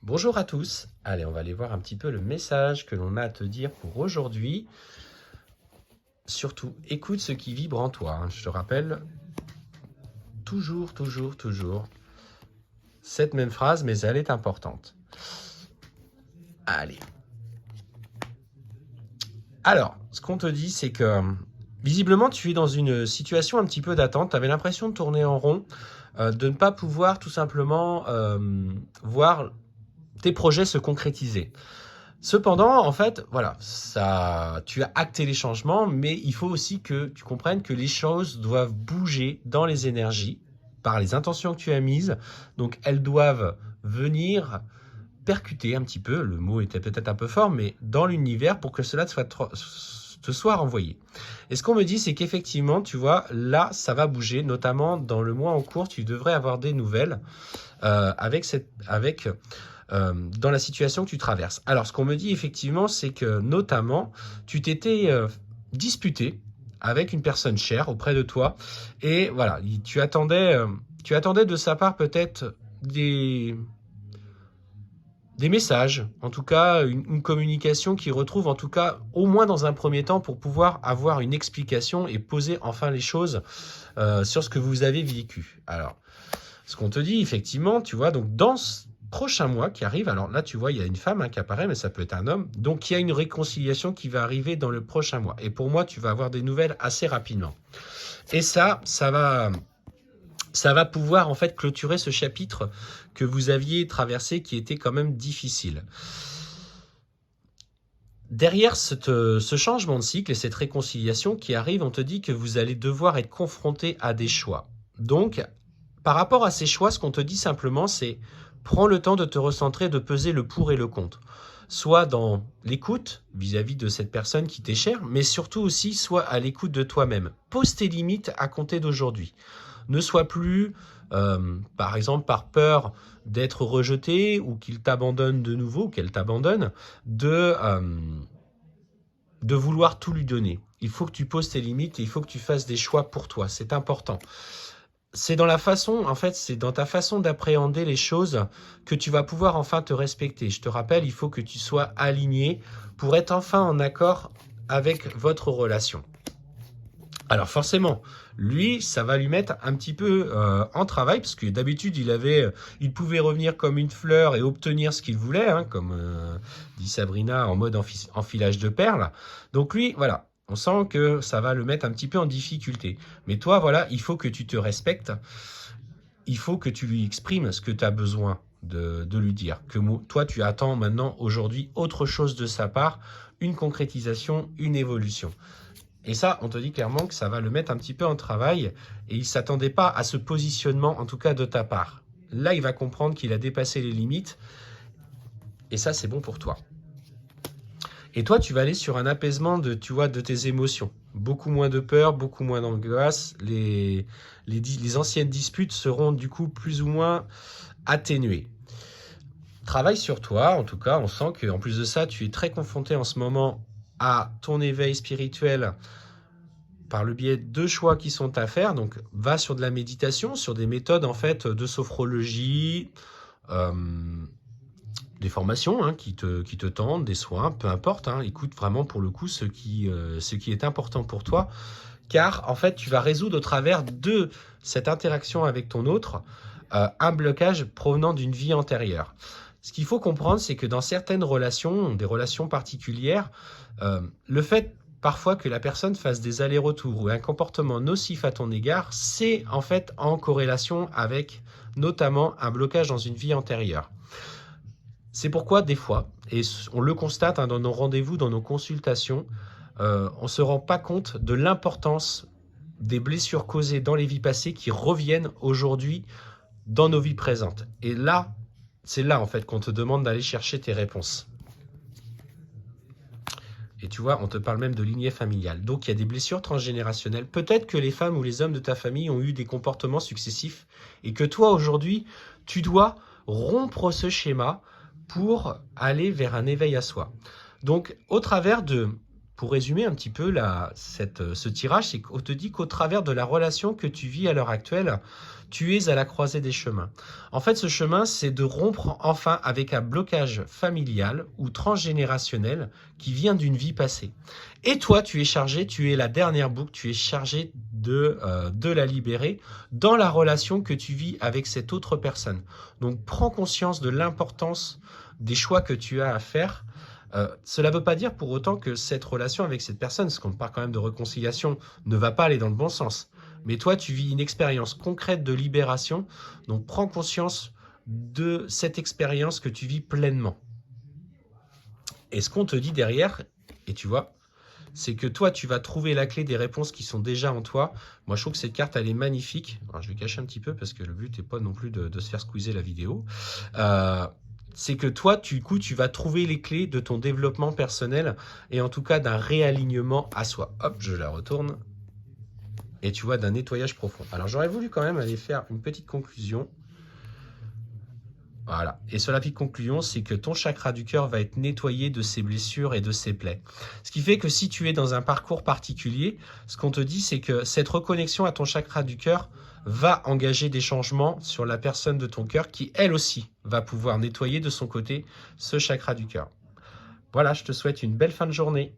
Bonjour à tous. Allez, on va aller voir un petit peu le message que l'on a à te dire pour aujourd'hui. Surtout, écoute ce qui vibre en toi. Je te rappelle toujours cette même phrase, mais elle est importante. Allez. Alors, ce qu'on te dit, c'est que visiblement, tu es dans une situation un petit peu d'attente. Tu avais l'impression de tourner en rond, de ne pas pouvoir tout simplement voir tes projets se concrétiser. Cependant, en fait, voilà, tu as acté les changements, mais il faut aussi que tu comprennes que les choses doivent bouger dans les énergies par les intentions que tu as mises. Donc, elles doivent venir percuter un petit peu, le mot était peut-être un peu fort, mais dans l'univers pour que cela te soit renvoyé. Et ce qu'on me dit, c'est qu'effectivement, tu vois, là, ça va bouger, notamment dans le mois en cours, tu devrais avoir des nouvelles dans la situation que tu traverses. Alors, ce qu'on me dit effectivement, c'est que notamment, tu t'étais disputé avec une personne chère auprès de toi, et voilà, tu attendais de sa part peut-être des messages, en tout cas une communication qui retrouve, en tout cas au moins dans un premier temps, pour pouvoir avoir une explication et poser enfin les choses sur ce que vous avez vécu. Alors, ce qu'on te dit effectivement, tu vois, donc dans ce prochain mois qui arrive, alors là tu vois, il y a une femme qui apparaît, mais ça peut être un homme, donc il y a une réconciliation qui va arriver dans le prochain mois. Et pour moi, tu vas avoir des nouvelles assez rapidement. Et ça va pouvoir en fait clôturer ce chapitre que vous aviez traversé qui était quand même difficile. Derrière ce changement de cycle et cette réconciliation qui arrive, on te dit que vous allez devoir être confronté à des choix. Donc, par rapport à ces choix, ce qu'on te dit simplement, c'est prends le temps de te recentrer, de peser le pour et le contre. Soit dans l'écoute vis-à-vis de cette personne qui t'est chère, mais surtout aussi soit à l'écoute de toi-même. Pose tes limites à compter d'aujourd'hui. Ne sois plus, par exemple, par peur d'être rejeté ou qu'il t'abandonne de nouveau, qu'elle t'abandonne, de vouloir tout lui donner. Il faut que tu poses tes limites et il faut que tu fasses des choix pour toi. C'est important. C'est dans la façon, en fait, c'est dans ta façon d'appréhender les choses que tu vas pouvoir enfin te respecter. Je te rappelle, il faut que tu sois aligné pour être enfin en accord avec votre relation. Alors forcément, lui, ça va lui mettre un petit peu en travail, parce que d'habitude, il pouvait revenir comme une fleur et obtenir ce qu'il voulait, hein, comme dit Sabrina, en mode enfilage de perles. Donc lui, voilà, on sent que ça va le mettre un petit peu en difficulté. Mais toi, voilà, il faut que tu te respectes, il faut que tu lui exprimes ce que tu as besoin de lui dire. Que toi, tu attends maintenant, aujourd'hui, autre chose de sa part, une concrétisation, une évolution. Et ça, on te dit clairement que ça va le mettre un petit peu en travail et il ne s'attendait pas à ce positionnement, en tout cas de ta part. Là, il va comprendre qu'il a dépassé les limites et ça, c'est bon pour toi. Et toi, tu vas aller sur un apaisement de tes émotions. Beaucoup moins de peur, beaucoup moins d'angoisse. Les anciennes disputes seront du coup plus ou moins atténuées. Travaille sur toi, en tout cas, on sent qu'en plus de ça, tu es très confronté en ce moment à ton éveil spirituel par le biais de choix qui sont à faire. Donc, va sur de la méditation, sur des méthodes en fait de sophrologie, euh, des formations qui te tendent, des soins, peu importe. Écoute vraiment pour le coup ce qui est important pour toi, car en fait, tu vas résoudre au travers de cette interaction avec ton autre un blocage provenant d'une vie antérieure. Ce qu'il faut comprendre, c'est que dans certaines relations, des relations particulières, le fait parfois que la personne fasse des allers-retours ou un comportement nocif à ton égard, c'est en fait en corrélation avec notamment un blocage dans une vie antérieure. C'est pourquoi des fois, et on le constate dans nos rendez-vous, dans nos consultations, on ne se rend pas compte de l'importance des blessures causées dans les vies passées qui reviennent aujourd'hui dans nos vies présentes. Et là, c'est là en fait qu'on te demande d'aller chercher tes réponses. Et tu vois, on te parle même de lignée familiale. Donc il y a des blessures transgénérationnelles. Peut-être que les femmes ou les hommes de ta famille ont eu des comportements successifs et que toi aujourd'hui, tu dois rompre ce schéma pour aller vers un éveil à soi. Donc au travers de pour résumer un petit peu ce tirage, c'est qu'on te dit qu'au travers de la relation que tu vis à l'heure actuelle, tu es à la croisée des chemins. En fait, ce chemin, c'est de rompre enfin avec un blocage familial ou transgénérationnel qui vient d'une vie passée. Et toi, tu es chargé, tu es la dernière boucle, tu es chargé de la libérer dans la relation que tu vis avec cette autre personne. Donc, prends conscience de l'importance des choix que tu as à faire. Cela ne veut pas dire pour autant que cette relation avec cette personne, parce qu'on parle quand même de réconciliation, ne va pas aller dans le bon sens. Mais toi, tu vis une expérience concrète de libération, donc prends conscience de cette expérience que tu vis pleinement. Et ce qu'on te dit derrière, et tu vois, c'est que toi, tu vas trouver la clé des réponses qui sont déjà en toi. Moi, je trouve que cette carte, elle est magnifique. Alors, je vais cacher un petit peu parce que le but n'est pas non plus de se faire squeezer la vidéo. C'est que toi, du coup, tu vas trouver les clés de ton développement personnel et en tout cas d'un réalignement à soi. Hop, je la retourne. Et tu vois, d'un nettoyage profond. Alors, j'aurais voulu quand même aller faire une petite conclusion. Voilà. Et sur la petite conclusion, c'est que ton chakra du cœur va être nettoyé de ses blessures et de ses plaies. Ce qui fait que si tu es dans un parcours particulier, ce qu'on te dit, c'est que cette reconnexion à ton chakra du cœur va engager des changements sur la personne de ton cœur qui, elle aussi, va pouvoir nettoyer de son côté ce chakra du cœur. Voilà, je te souhaite une belle fin de journée.